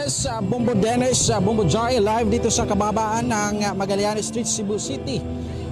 Yes, Bombo Dennis, Bombo Joy live dito sa kababaan ng Magallanes Street, Cebu City.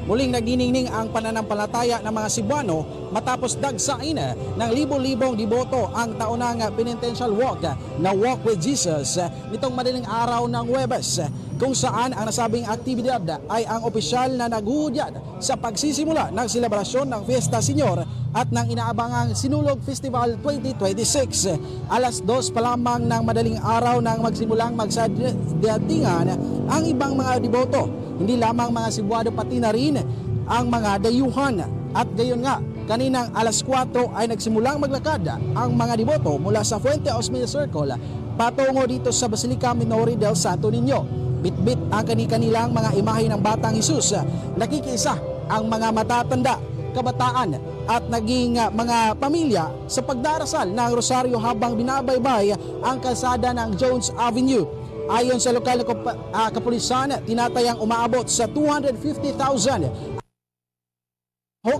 Muling naginingning ang pananampalataya ng mga Cebuano matapos dagsain ng libo-libong deboto ang taunang penitential walk na Walk with Jesus nitong madaling araw ng Huwebes, kung saan ang nasabing aktibidad ay ang opisyal na naghuhudyat sa pagsisimula ng selebrasyon ng Fiesta Señor at ng inaabangang Sinulog Festival 2026. Alas 2 pa lamang ng madaling araw nang magsimulang magsadatingan ang ibang mga deboto. Hindi lamang mga Cebuano pati na rin ang mga dayuhan. At gayon nga, kaninang alas 4 ay nagsimulang maglakad ang mga deboto mula sa Fuente Osmeña Circle patungo dito sa Basilica Minori del Santo Niño. Bitbit ang kanilang mga imahe ng Batang Hesus. Nakikiisa ang mga matatanda, kabataan at naging mga pamilya sa pagdarasal ng rosaryo habang binabaybay ang kalsada ng Jones Avenue. Ayon sa lokal na kapulisan, tinatayang umaabot sa 250,000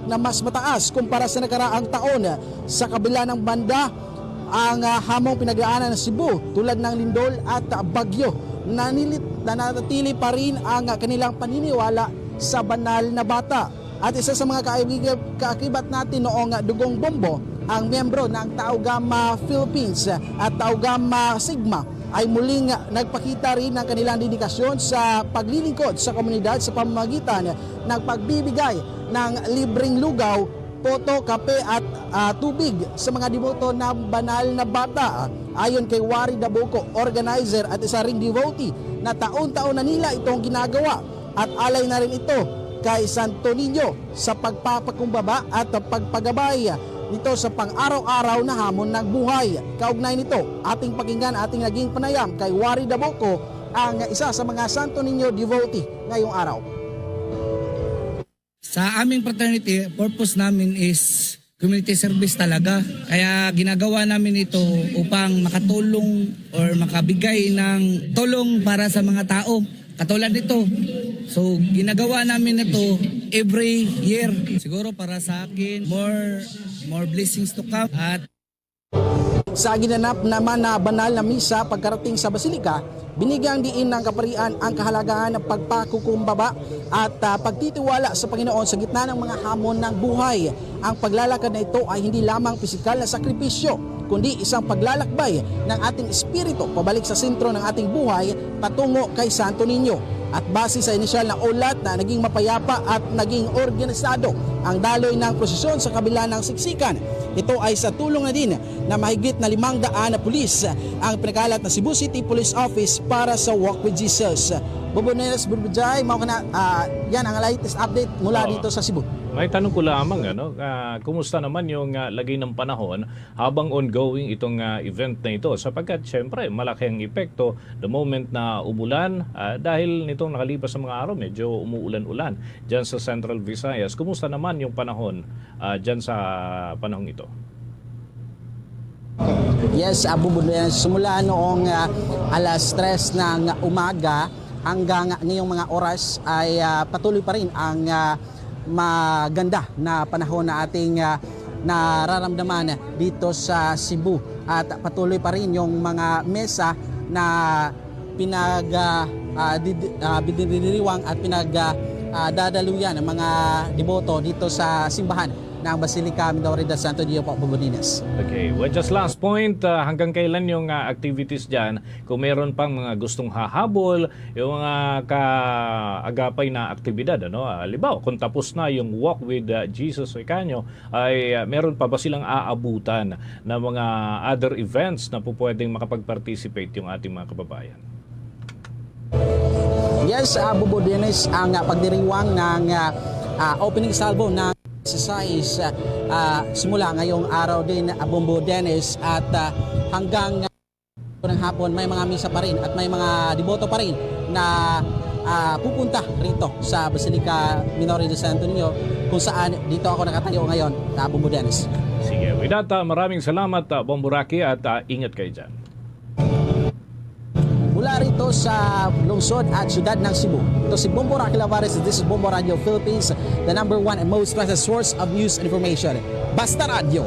na mas mataas kumpara sa nakaraang taon. Sa kabila ng banda, ang hamong pinagdaanan ng Cebu tulad ng lindol at bagyo, nanatili pa rin ang kanilang paniniwala sa banal na bata. At isa sa mga kaakibat natin noong Dugong Bombo, ang miyembro ng Tau Gamma Philippines at Tau Gamma Sigma ay muling nagpakita rin ng kanilang dedikasyon sa paglilingkod sa komunidad sa pamamagitan ng pagbibigay ng libreng lugaw, poto, kape at tubig sa mga deboto na banal na bata. Ayon kay Wari Dabuco, organizer at isa ring devotee, na taon-taon na nila itong ginagawa at alay na rin ito kay Santo Niño sa pagpapakumbaba at pagpagabay nito sa pang-araw-araw na hamon ng buhay. Kaugnay nito, ating pakinggan ating naging panayam kay Wari Dabuco, ang isa sa mga Santo Niño devotee ngayong araw. Sa aming fraternity, purpose namin is community service talaga. Kaya ginagawa namin ito upang makatulong or makabigay ng tulong para sa mga tao. Katulad nito. So ginagawa namin ito every year. Siguro para sa akin, more blessings to come. At sa ginanap naman na banal na misa pagkarating sa Basilika, binigyang diin ng kaparian ang kahalagahan ng pagpakukumbaba at pagtitiwala sa Panginoon sa gitna ng mga hamon ng buhay. Ang paglalakad na ito ay hindi lamang pisikal na sakripisyo, kundi isang paglalakbay ng ating espiritu pabalik sa sentro ng ating buhay patungo kay Santo Niño. At base sa inisyal na ulat na naging mapayapa at naging organisado ang daloy ng prosesyon sa kabila ng siksikan. Ito ay sa tulong na din na mahigit na 500 na pulis ang pinakalat na Cebu City Police Office para sa Walk with Jesus. Bobonelas Burbujay, yan ang latest update mula dito sa Cebu. May tanong ko lamang, kumusta naman yung lagay ng panahon habang ongoing itong event na ito? Sapagkat syempre malaki ang epekto the moment na umulan dahil nitong nakalipas sa mga araw medyo umuulan-ulan dyan sa Central Visayas. Kumusta naman yung panahon dyan sa panahong ito? Yes, simula noong alas 3 ng umaga hanggang ngayong mga oras ay patuloy pa rin ang maganda na panahon na ating nararamdaman dito sa Cebu. At patuloy pa rin yung mga mesa na pinagdiriwang at pinagdadaluyan ng mga deboto dito sa simbahan ng Basilica Minori del Santo Niño po, Bubonines. Okay, well, just last point, hanggang kailan yung activities dyan? Kung meron pang mga gustong hahabol, yung mga kaagapay na aktibidad, halimbawa, kung tapos na yung Walk with Jesus Ikanyo, ay meron pa ba silang aabutan na mga other events na po pwedeng makapag-participate yung ating mga kababayan? Yes, Bubonines, ang pagdiriwang ng opening salvo ng exercise simula ngayong araw din, Bombo Dennis, at hanggang ng hapon may mga misa pa rin at may mga deboto pa rin na pupunta rito sa Basilica Minori del Santo Niño, kung saan dito ako nakatayo ngayon, Bombo Dennis. Sige, with that, maraming salamat, Bombo Rocky, at ingat kayo dyan. Mula rito sa lungsod at syudad ng Cebu, ito si Bombo Rocky Lavares. This is Bombo Radio Philippines, the #1 and most trusted source of news and information. Basta Radio.